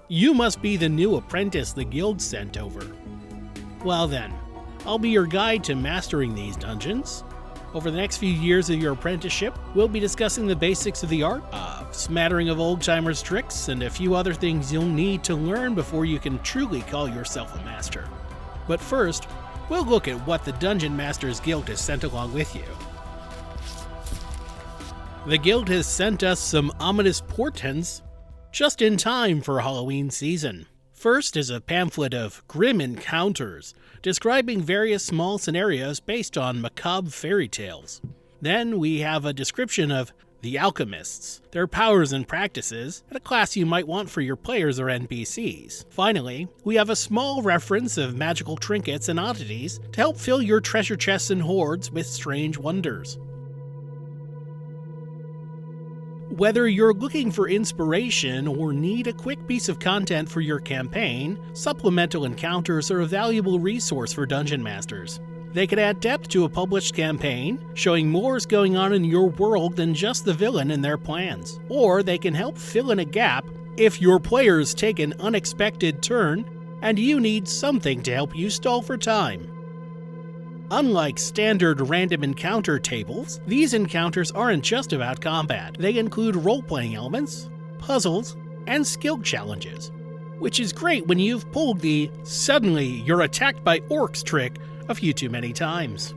You must be the new apprentice the guild sent over. Well then, I'll be your guide to mastering these dungeons. Over the next few years of your apprenticeship, we'll be discussing the basics of the art, a smattering of old-timers tricks, and a few other things you'll need to learn before you can truly call yourself a master. But first, we'll look at what the Dungeon Masters Guild has sent along with you. The Guild has sent us some ominous portents just in time for Halloween season. First is a pamphlet of grim encounters, describing various small scenarios based on macabre fairy tales. Then we have a description of the alchemists, their powers and practices, and a class you might want for your players or NPCs. Finally, we have a small reference of magical trinkets and oddities to help fill your treasure chests and hoards with strange wonders. Whether you're looking for inspiration or need a quick piece of content for your campaign, supplemental encounters are a valuable resource for dungeon masters. They can add depth to a published campaign, showing more is going on in your world than just the villain and their plans. Or they can help fill in a gap if your players take an unexpected turn and you need something to help you stall for time. Unlike standard random encounter tables, these encounters aren't just about combat. They include role-playing elements, puzzles, and skill challenges, which is great when you've pulled the "suddenly you're attacked by orcs" trick a few too many times.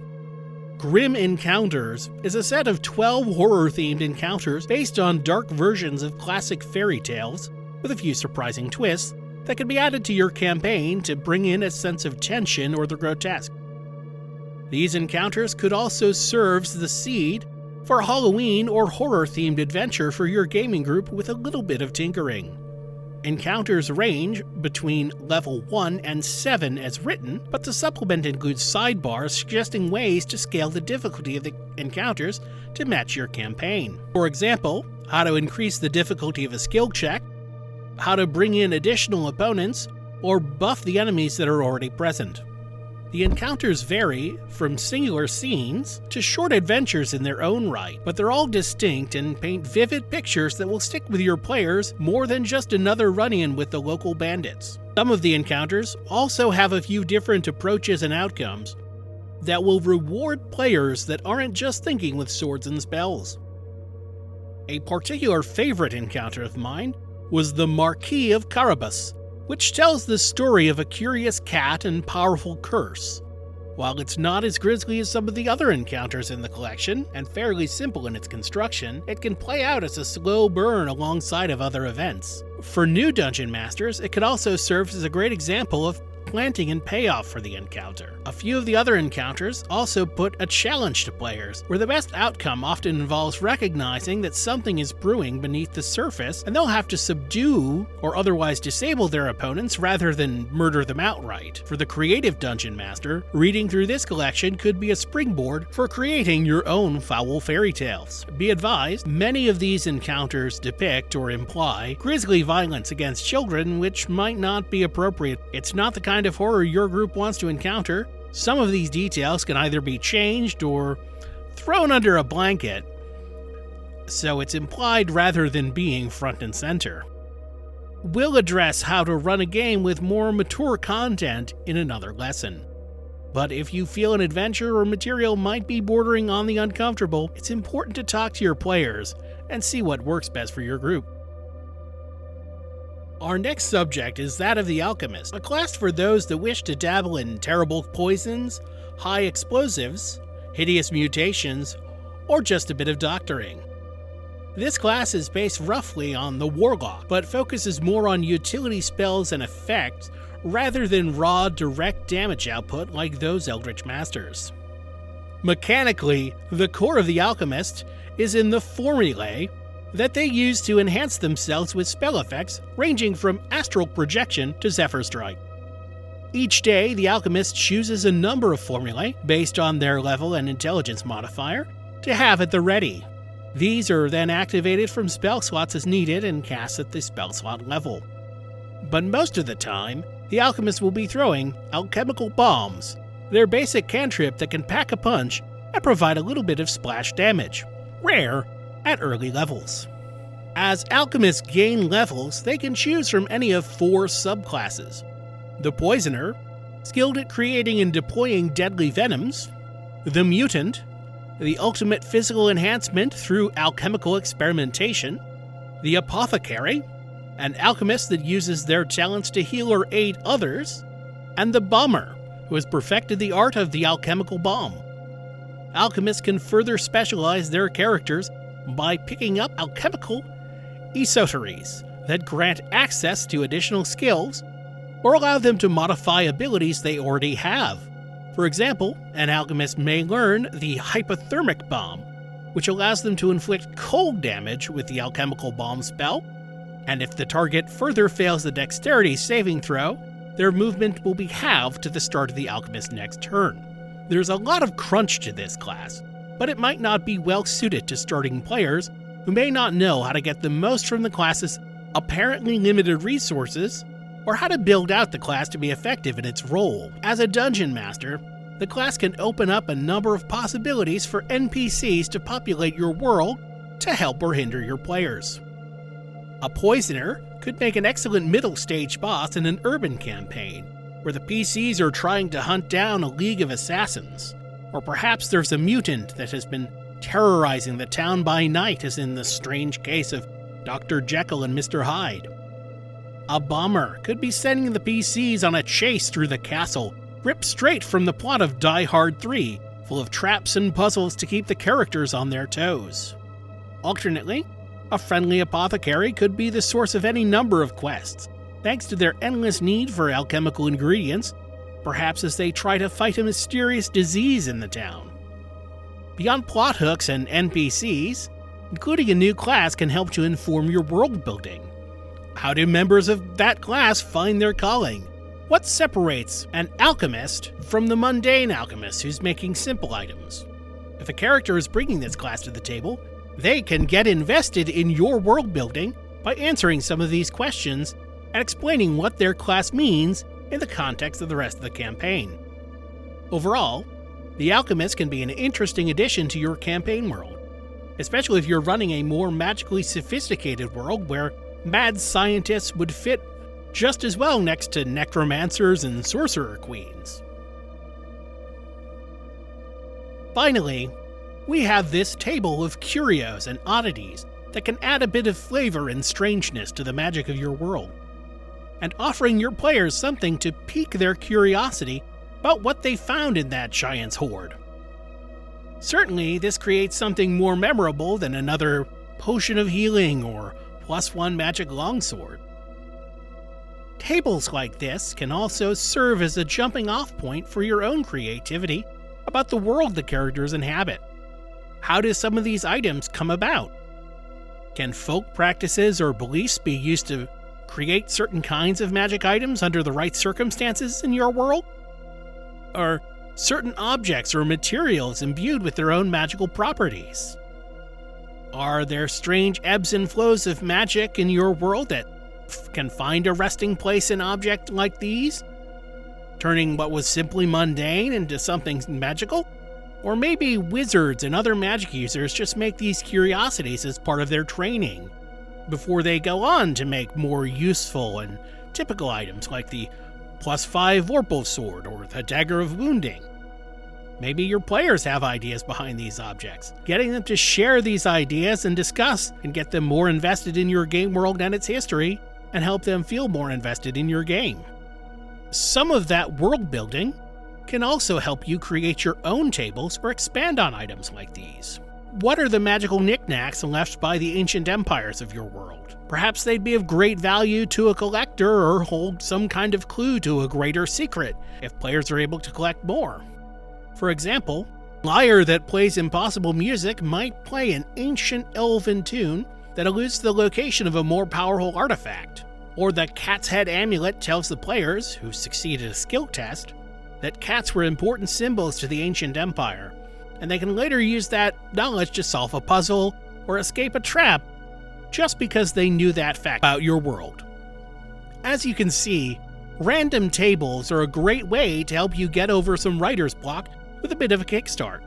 Grim Encounters is a set of 12 horror-themed encounters based on dark versions of classic fairy tales, with a few surprising twists that can be added to your campaign to bring in a sense of tension or the grotesque. These encounters could also serve as the seed for a Halloween or horror-themed adventure for your gaming group with a little bit of tinkering. Encounters range between level 1 and 7 as written, but the supplement includes sidebars suggesting ways to scale the difficulty of the encounters to match your campaign. For example, how to increase the difficulty of a skill check, how to bring in additional opponents, or buff the enemies that are already present. The encounters vary from singular scenes to short adventures in their own right, but they're all distinct and paint vivid pictures that will stick with your players more than just another run-in with the local bandits. Some of the encounters also have a few different approaches and outcomes that will reward players that aren't just thinking with swords and spells. A particular favorite encounter of mine was the Marquis of Carabas, which tells the story of a curious cat and powerful curse. While it's not as grisly as some of the other encounters in the collection, and fairly simple in its construction, it can play out as a slow burn alongside of other events. For new dungeon masters, it could also serve as a great example of planting and payoff for the encounter. A few of the other encounters also put a challenge to players, where the best outcome often involves recognizing that something is brewing beneath the surface, and they'll have to subdue or otherwise disable their opponents rather than murder them outright. For the creative dungeon master, reading through this collection could be a springboard for creating your own foul fairy tales. Be advised, many of these encounters depict or imply grisly violence against children, which might not be appropriate. It's not the kind of horror your group wants to encounter. Some of these details can either be changed or thrown under a blanket, so it's implied rather than being front and center. We'll address how to run a game with more mature content in another lesson. But if you feel an adventure or material might be bordering on the uncomfortable, it's important to talk to your players and see what works best for your group. Our next subject is that of the Alchemist, a class for those that wish to dabble in terrible poisons, high explosives, hideous mutations, or just a bit of doctoring. This class is based roughly on the Warlock, but focuses more on utility spells and effects rather than raw, direct damage output like those Eldritch Masters. Mechanically, the core of the Alchemist is in the formulae that they use to enhance themselves with spell effects ranging from astral projection to Zephyr Strike. Each day, the Alchemist chooses a number of formulae based on their level and intelligence modifier to have at the ready. These are then activated from spell slots as needed and cast at the spell slot level. But most of the time, the Alchemist will be throwing alchemical bombs, their basic cantrip that can pack a punch and provide a little bit of splash damage, rare at early levels. As alchemists gain levels, they can choose from any of 4 subclasses. The Poisoner, skilled at creating and deploying deadly venoms. The Mutant, the ultimate physical enhancement through alchemical experimentation. The Apothecary, an alchemist that uses their talents to heal or aid others. And the Bomber, who has perfected the art of the alchemical bomb. Alchemists can further specialize their characters by picking up alchemical esoteries that grant access to additional skills or allow them to modify abilities they already have. For example, an alchemist may learn the hypothermic bomb, which allows them to inflict cold damage with the alchemical bomb spell, and if the target further fails the dexterity saving throw, their movement will be halved to the start of the alchemist's next turn. There's a lot of crunch to this class, but it might not be well suited to starting players who may not know how to get the most from the class's apparently limited resources, or how to build out the class to be effective in its role. As a dungeon master, the class can open up a number of possibilities for NPCs to populate your world to help or hinder your players. A Poisoner could make an excellent middle stage boss in an urban campaign, where the PCs are trying to hunt down a league of assassins. Or perhaps there's a mutant that has been terrorizing the town by night, as in the strange case of Dr. Jekyll and Mr. Hyde. A Bomber could be sending the PCs on a chase through the castle, ripped straight from the plot of Die Hard 3, full of traps and puzzles to keep the characters on their toes. Alternately, a friendly apothecary could be the source of any number of quests, thanks to their endless need for alchemical ingredients, perhaps as they try to fight a mysterious disease in the town. Beyond plot hooks and NPCs, including a new class can help to inform your world building. How do members of that class find their calling? What separates an alchemist from the mundane alchemist who's making simple items? If a character is bringing this class to the table, they can get invested in your world building by answering some of these questions and explaining what their class means in the context of the rest of the campaign. Overall, the alchemist can be an interesting addition to your campaign world, especially if you're running a more magically sophisticated world where mad scientists would fit just as well next to necromancers and sorcerer queens. Finally, we have this table of curios and oddities that can add a bit of flavor and strangeness to the magic of your world, and offering your players something to pique their curiosity about what they found in that giant's hoard. Certainly, this creates something more memorable than another potion of healing or +1 magic longsword. Tables like this can also serve as a jumping-off point for your own creativity about the world the characters inhabit. How do some of these items come about? Can folk practices or beliefs be used to create certain kinds of magic items under the right circumstances in your world? Are certain objects or materials imbued with their own magical properties? Are there strange ebbs and flows of magic in your world that can find a resting place in objects like these, turning what was simply mundane into something magical? Or maybe wizards and other magic users just make these curiosities as part of their training, before they go on to make more useful and typical items like the +5 Vorpal Sword or the Dagger of Wounding. Maybe your players have ideas behind these objects. Getting them to share these ideas and discuss can get them more invested in your game world and its history, and help them feel more invested in your game. Some of that world building can also help you create your own tables or expand on items like these. What are the magical knickknacks left by the ancient empires of your world? Perhaps they'd be of great value to a collector or hold some kind of clue to a greater secret if players are able to collect more. For example, a lyre that plays impossible music might play an ancient elven tune that alludes to the location of a more powerful artifact. Or the cat's head amulet tells the players, who succeeded a skill test, that cats were important symbols to the ancient empire, and they can later use that knowledge to solve a puzzle or escape a trap just because they knew that fact about your world. As you can see, random tables are a great way to help you get over some writer's block with a bit of a kickstart.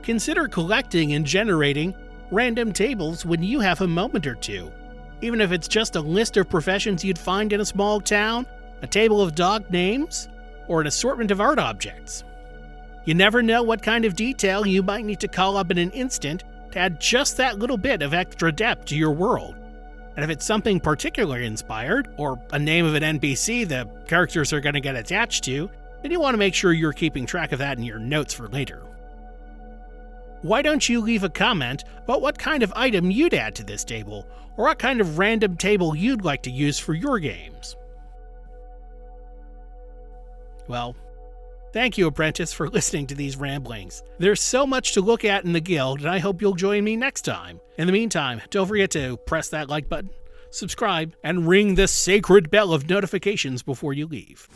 Consider collecting and generating random tables when you have a moment or two. Even if it's just a list of professions you'd find in a small town, a table of dog names, or an assortment of art objects. You never know what kind of detail you might need to call up in an instant to add just that little bit of extra depth to your world. And if it's something particularly inspired, or a name of an NPC the characters are going to get attached to, then you want to make sure you're keeping track of that in your notes for later. Why don't you leave a comment about what kind of item you'd add to this table, or what kind of random table you'd like to use for your games? Well, thank you, Apprentice, for listening to these ramblings. There's so much to look at in the guild, and I hope you'll join me next time. In the meantime, don't forget to press that like button, subscribe, and ring the sacred bell of notifications before you leave.